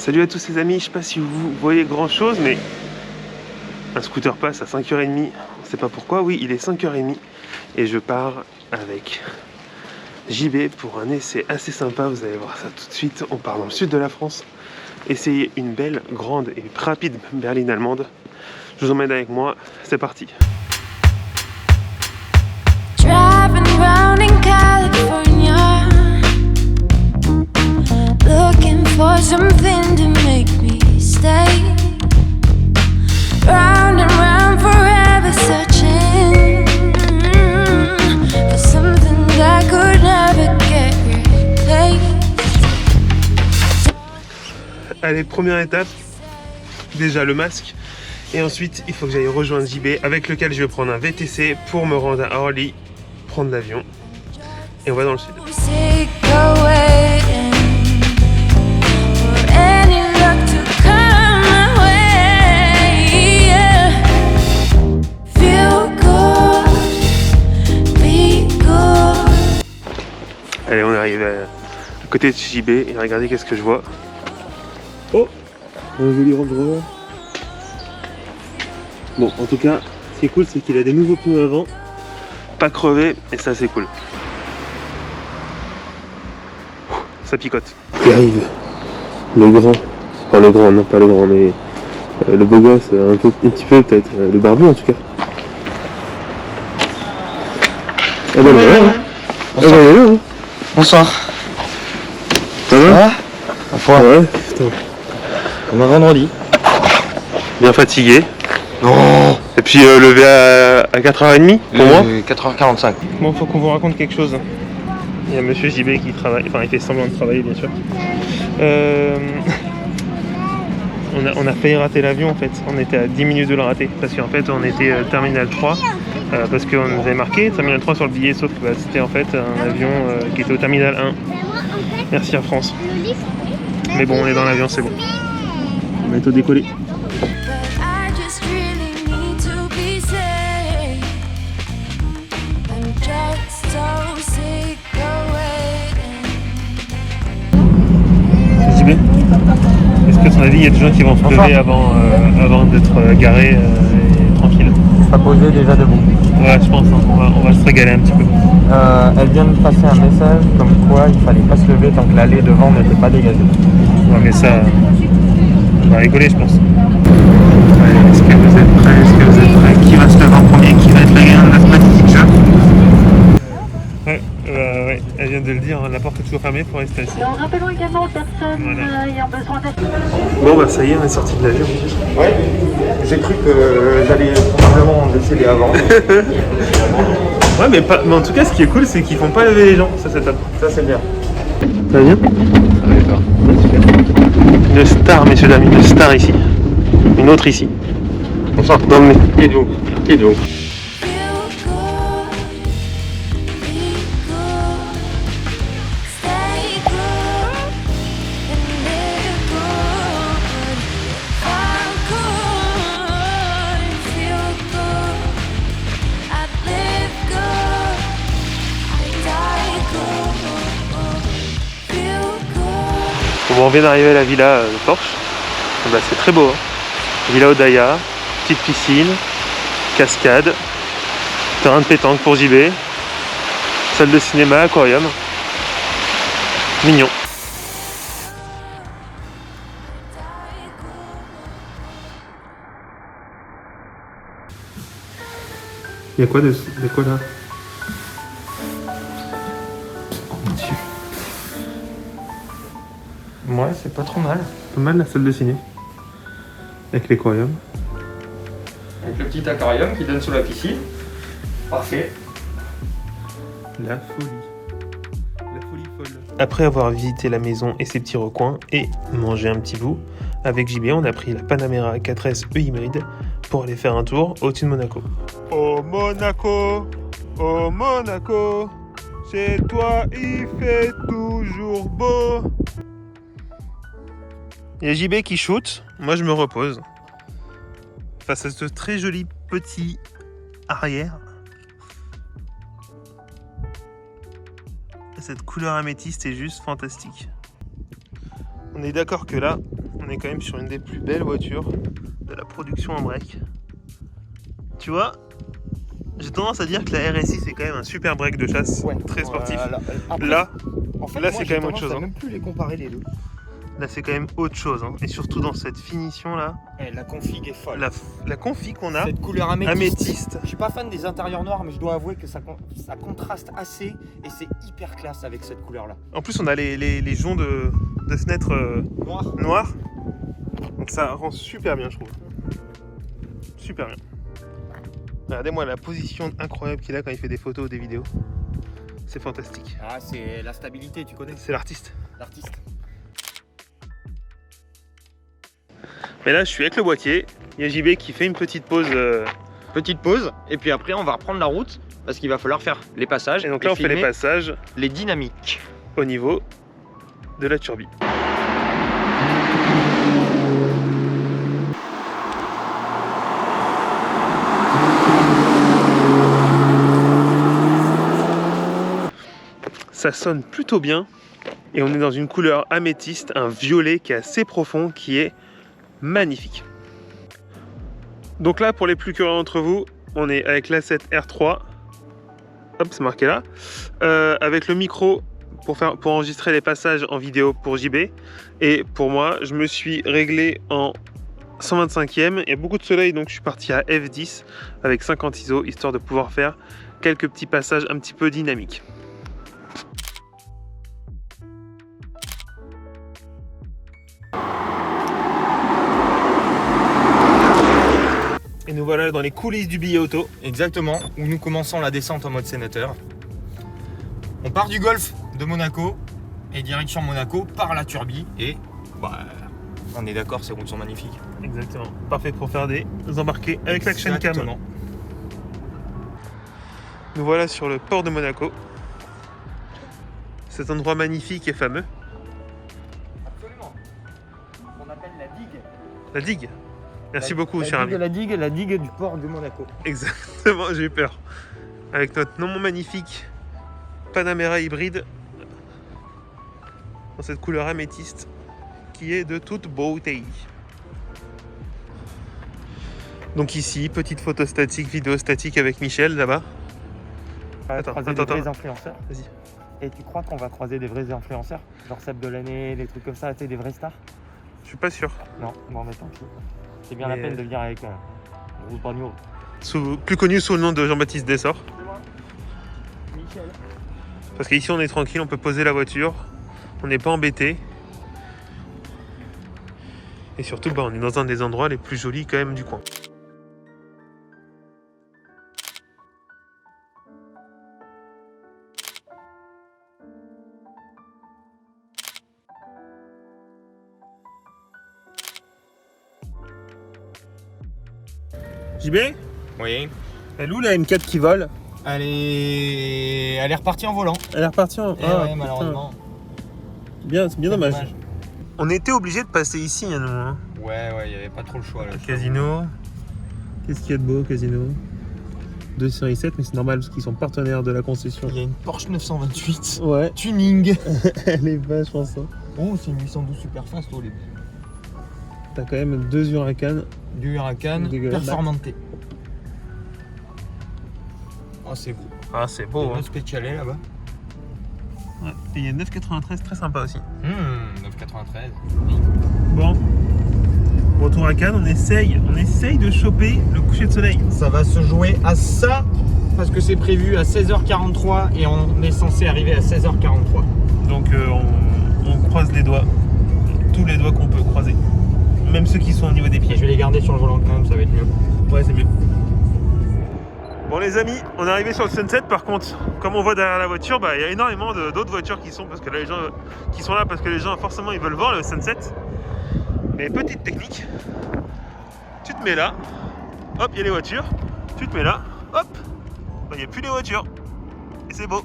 Salut à tous les amis, je sais pas si vous voyez grand chose, mais un scooter passe à 5h30, on sait pas pourquoi, oui il est 5h30 et je pars avec JB pour un essai assez sympa, vous allez voir ça tout de suite. On part dans le sud de la France, essayer une belle, grande et rapide berline allemande. Je vous emmène avec moi, c'est parti. Driving round in California, looking for something to make me stay. Round and round forever searching for something that could never get replaced. Allez, première étape, déjà le masque. Et ensuite, il faut que j'aille rejoindre JB avec lequel je vais prendre un VTC pour me rendre à Orly, prendre l'avion. Et on va dans le sud. Sick of waiting for any luck to come my way. Yeah. Feel good, be good. Allez, on est arrivé à côté de JB et regardez qu'est-ce que je vois. Oh, un joli Range Rover. Bon, en tout cas, ce qui est cool, c'est qu'il a des nouveaux pneus avant, pas crevés, et ça c'est cool. Ça picote. Il arrive, le grand, enfin le grand, non pas le grand, mais le beau gosse, un petit peu peut-être, le barbu en tout cas. Ah ben voilà, hein. Ah ben voilà, hein. Bonsoir. Ça va? Ouais, putain. Comme un vendredi. Bien fatigué. Non. Et puis levé à 4h30 pour moi. 4h45. Bon, faut qu'on vous raconte quelque chose. Il y a monsieur JB qui travaille, enfin il fait semblant de travailler bien sûr. On a failli rater l'avion en fait, on était à 10 minutes de le rater parce qu'en fait on était terminal 3 parce qu'on nous avait marqué terminal 3 sur le billet, sauf que c'était en fait un avion qui était au terminal 1. Merci Air France. Mais bon, on est dans l'avion, c'est bon. On va bientôt décoller. I just really need to be safe. I'm just so sick of waiting. JB, est-ce que à ton avis il y a des gens qui vont se lever avant d'être garés et tranquilles? Pas posé, déjà debout. Ouais, je pense, hein, on va se régaler un petit peu. Elle vient de passer un message comme quoi il fallait pas se lever tant que l'allée devant n'était pas dégagée. Ouais, mais ça, on va rigoler, je pense. Allez, est-ce que vous êtes prêts? Est-ce que vous êtes prêts? Qui va se lever en premier? Qui va être le gagnant de la mathématique jeu? Ouais, elle vient de le dire, hein, la porte est toujours fermée pour rester assis. En rappelant également aux personnes ayant besoin d'aide. Bon bah ça y est, on est sorti de l'avion. Ouais, j'ai cru que j'allais probablement décéder avant. Ouais, mais en tout cas, ce qui est cool, c'est qu'ils font pas lever les gens, ça c'est top. Ça c'est bien. Ça va bien? Ça va pas. Une star, messieurs dames, une star ici. Une autre ici. Bonsoir. Non mais... Qui êtes-vous? Qui êtes-vous? Feel good, be good, stay good, and live good. I'm good, feel good. I live good, I die good. Feel good. Bon, on vient d'arriver à la villa de Porsche. Bah, c'est très beau, hein. Villa Odaya, petite piscine, cascade, terrain de pétanque pour JB, salle de cinéma, aquarium. Mignon. Il y a quoi de quoi là? Ouais, c'est pas trop mal. Pas mal la salle de ciné. Avec l'aquarium. Avec le petit aquarium qui donne sur la piscine. Parfait. La folie. La folie folle. Après avoir visité la maison et ses petits recoins et mangé un petit bout, avec JB, on a pris la Panamera 4S E hybride pour aller faire un tour au-dessus de Monaco. Oh Monaco, chez toi il fait toujours beau. Il y a JB qui shoot, moi je me repose. Face à ce très joli petit arrière. Cette couleur améthyste est juste fantastique. On est d'accord que là, est quand même sur une des plus belles voitures de la production en break. Tu vois, j'ai tendance à dire que la RSI c'est quand même un super break de chasse, très sportif. Après, Là, en fait, là moi, c'est j'ai quand même autre tendance chose. à même plus les comparer les deux. Là c'est quand même autre chose. Et surtout dans cette finition là, La config est folle. la config qu'on a, Cette couleur améthyste. Je suis pas fan des intérieurs noirs, mais je dois avouer que ça contraste assez et c'est hyper classe avec cette couleur là. En plus on a les joncs de fenêtres noirs. Donc ça rend super bien je trouve. Super bien. Regardez-moi la position incroyable qu'il a quand il fait des photos ou des vidéos. C'est fantastique. Ah, c'est la stabilité, tu connais. C'est l'artiste. L'artiste. Mais là je suis avec le boîtier. Il y a JB qui fait une petite pause. Petite pause, et puis après on va reprendre la route parce qu'il va falloir faire les passages. Et donc là on fait les passages les dynamiques au niveau de la turbine. Ça sonne plutôt bien et on est dans une couleur améthyste, un violet qui est assez profond, qui est magnifique. Donc là, pour les plus curieux d'entre vous, on est avec l'A7 R3, hop, c'est marqué là, avec le micro pour enregistrer les passages en vidéo pour JB, et pour moi, je me suis réglé en 125e. Il y a beaucoup de soleil, donc je suis parti à F10 avec 50 ISO, histoire de pouvoir faire quelques petits passages un petit peu dynamiques. Et nous voilà dans les coulisses du billet auto. Exactement, où nous commençons la descente en mode sénateur. On part du golfe de Monaco et direction Monaco par la Turbie et on est d'accord, ces routes sont magnifiques. Exactement, parfait pour faire des embarqués avec l'Action Cam. Nous voilà sur le port de Monaco. Cet endroit magnifique et fameux. Absolument. On appelle la digue. La digue. Merci beaucoup, cher ami. La digue du port de Monaco. Exactement, j'ai eu peur. Avec notre nom magnifique Panamera hybride dans cette couleur améthyste qui est de toute beauté. Donc ici, petite photo statique, vidéo statique avec Michel là-bas. Attends. Des vrais influenceurs. Vas-y. Et tu crois qu'on va croiser des vrais influenceurs? Genre Seb de l'année, des trucs comme ça, tu sais, des vrais stars? Je suis pas sûr. Non, mais tant pis. C'est bien la peine de venir avec Bruce Bagno. Plus connu sous le nom de Jean-Baptiste Dessort. C'est moi. Michel. Parce qu'ici on est tranquille, on peut poser la voiture, on n'est pas embêté. Et surtout on est dans un des endroits les plus jolis quand même du coin. JB, Oui. elle est où la M4 qui vole? Elle est repartie en volant. Elle est repartie en... ouais, malheureusement. Bien, c'est bien dommage. Dommage. On était obligé de passer ici, nous. Hein. Ouais, il n'y avait pas trop le choix là. Casino. Qu'est-ce qu'il y a de beau, Casino? 2 série 7, mais c'est normal parce qu'ils sont partenaires de la concession. Il y a une Porsche 928. Ouais. Tuning. Elle est vachement ça. Oh, c'est une 812 super fast, oh, les... T'as quand même 2 Huracan. Du Huracan performanté. Oh, c'est beau. Ah, c'est beau. Il y a spécialé là-bas. Ouais. Et il y a 993 très sympa aussi. 993. Bon. Retour à Cannes, on essaye de choper le coucher de soleil. Ça va se jouer à ça parce que c'est prévu à 16h43 et on est censé arriver à 16h43. Donc on croise les doigts. Tous les doigts qu'on peut croiser. Même ceux qui sont au niveau des pieds. Je vais les garder sur le volant quand même, ça va être mieux. Ouais, c'est mieux. Bon les amis, on est arrivé sur le Sunset. Par contre, comme on voit derrière la voiture, il y a énormément d'autres voitures qui sont parce que là, les gens qui sont là parce que les gens forcément ils veulent voir le Sunset. Mais petite technique, tu te mets là, hop, il y a les voitures. Tu te mets là, hop, il n'y a plus les voitures. Et c'est beau.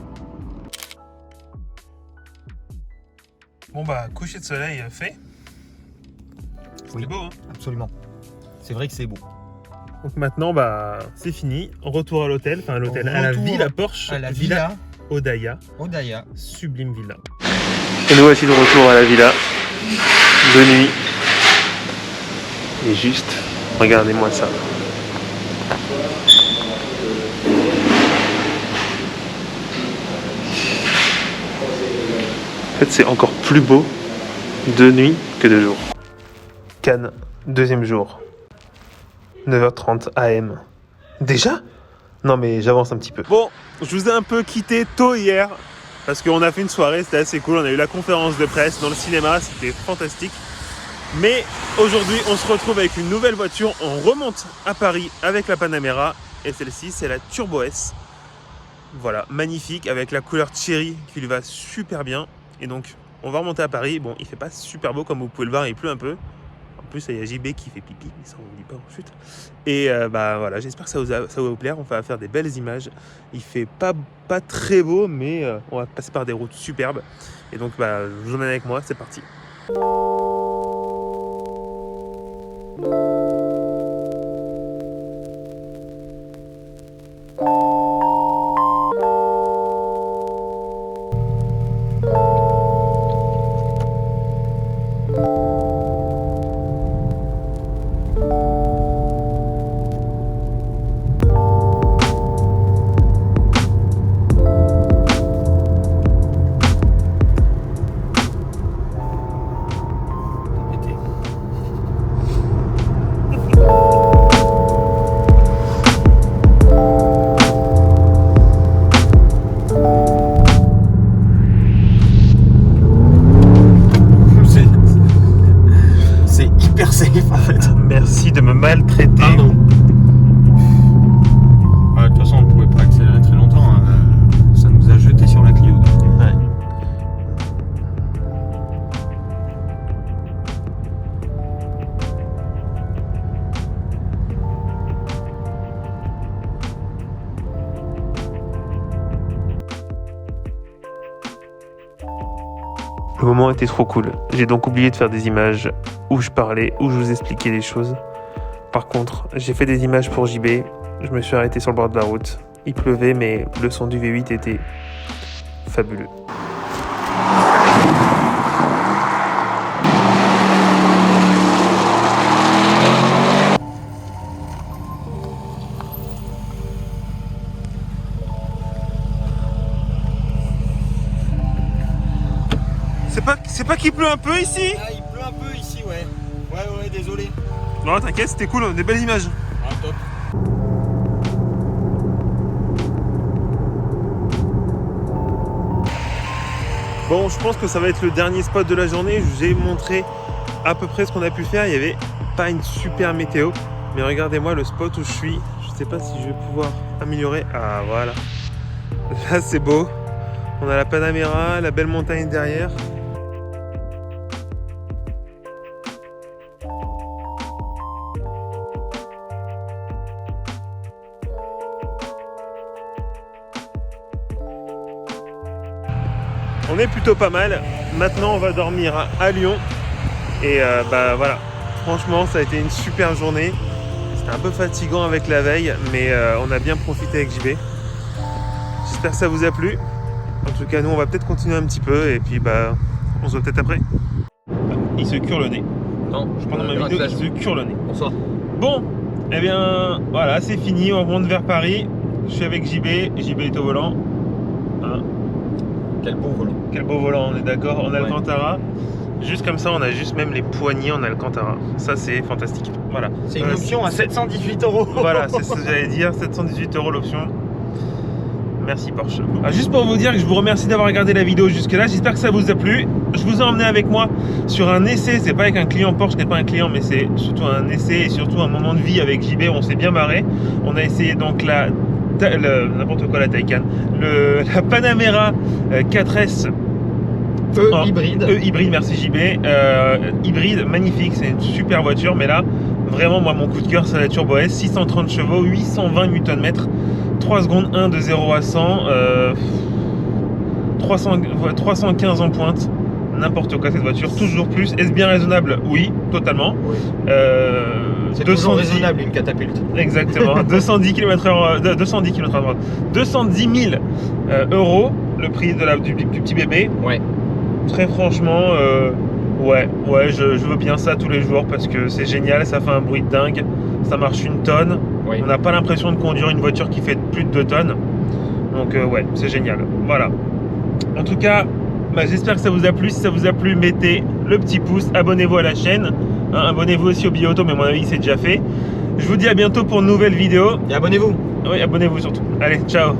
Bon coucher de soleil fait. C'était beau, hein. Absolument. C'est vrai que c'est beau. Donc maintenant, c'est fini. Retour à l'hôtel, à la villa Porsche, à la villa Odaya. Sublime villa. Et nous voici de retour à la villa de nuit. Et juste, regardez-moi ça. En fait, c'est encore plus beau de nuit que de jour. Cannes, deuxième jour. 9h30 AM. Déjà ? Non mais j'avance un petit peu. Bon, je vous ai un peu quitté tôt hier parce qu'on a fait une soirée, c'était assez cool. On a eu la conférence de presse dans le cinéma, c'était fantastique. Mais aujourd'hui, on se retrouve avec une nouvelle voiture. On remonte à Paris avec la Panamera et celle-ci, c'est la Turbo S. Voilà, magnifique avec la couleur cherry qui lui va super bien. Et donc, on va remonter à Paris. Bon, il fait pas super beau comme vous pouvez le voir, il pleut un peu. En plus, il y a JB qui fait pipi, mais ça on ne dit pas ensuite. Et bah voilà, j'espère que ça va vous plaire. On va faire des belles images. Il fait pas très beau, mais on va passer par des routes superbes. Et donc, bah, je vous emmène avec moi. C'est parti. Merci de me maltraiter. Pardon. Ouais, de toute façon, on ne pouvait pas accélérer très longtemps. Hein. Ça nous a jeté sur la Clio. Ouais. Le moment était trop cool. J'ai donc oublié de faire des images où je parlais, où je vous expliquais les choses. Par contre, j'ai fait des images pour JB. Je me suis arrêté sur le bord de la route. Il pleuvait, mais le son du V8 était fabuleux. C'est pas qu'il pleut un peu ici? Ah, il pleut un peu ici, ouais. Ouais, désolé. Non, t'inquiète, c'était cool, des belles images. Ah, top. Bon, je pense que ça va être le dernier spot de la journée. Je vous ai montré à peu près ce qu'on a pu faire. Il n'y avait pas une super météo. Mais regardez-moi le spot où je suis. Je sais pas si je vais pouvoir améliorer. Ah, voilà. Là, c'est beau. On a la Panamera, la belle montagne derrière. On est plutôt pas mal. Maintenant, on va dormir à Lyon. Et bah voilà. Franchement, ça a été une super journée. C'était un peu fatigant avec la veille, mais on a bien profité avec JB. J'espère que ça vous a plu. En tout cas, nous, on va peut-être continuer un petit peu. Et puis, bah, on se voit peut-être après. Il se cure le nez. Non, je prends dans ma vidéo, il se cure le nez. Bonsoir. Bon, eh bien, voilà, c'est fini. On remonte vers Paris. Je suis avec JB. JB est au volant. Hein. Quel beau volant. Quel beau volant, on est d'accord. En Alcantara. Juste comme ça, on a juste même les poignées en Alcantara. Ça, c'est fantastique. Voilà. C'est une option à 718 €. Voilà, c'est ce que j'allais dire. 718 € l'option. Merci Porsche. Alors, juste pour vous dire que je vous remercie d'avoir regardé la vidéo jusque là. J'espère que ça vous a plu. Je vous ai emmené avec moi sur un essai. C'est pas avec un client Porsche, n'est pas un client, mais c'est surtout un essai et surtout un moment de vie avec JB. On s'est bien marré. On a essayé donc n'importe quoi, la Taycan, la Panamera 4S hybride. Hybride, merci JB. Hybride, magnifique, c'est une super voiture, mais là, vraiment, moi, mon coup de cœur, c'est la Turbo S, 630 chevaux, 820 Nm, 3 secondes 1 de 0 à 100, 315 en pointe. N'importe quoi cette voiture, toujours plus. Est-ce bien raisonnable? Oui, totalement. Oui. C'est 210 raisonnable une catapulte. Exactement. 210 km/h, 210 km/h, 210 000 € le prix du petit bébé. Ouais. Très franchement, Ouais, je veux bien ça tous les jours parce que c'est génial, ça fait un bruit de dingue, ça marche une tonne. Oui. On n'a pas l'impression de conduire une voiture qui fait plus de 2 tonnes. Donc ouais, c'est génial. Voilà. En tout cas, j'espère que ça vous a plu. Si ça vous a plu, mettez le petit pouce, abonnez-vous à la chaîne. Hein, abonnez-vous aussi au Bioauto, mais à mon avis c'est déjà fait. Je vous dis à bientôt pour une nouvelle vidéo. Et abonnez-vous. Oui, abonnez-vous surtout. Allez, ciao.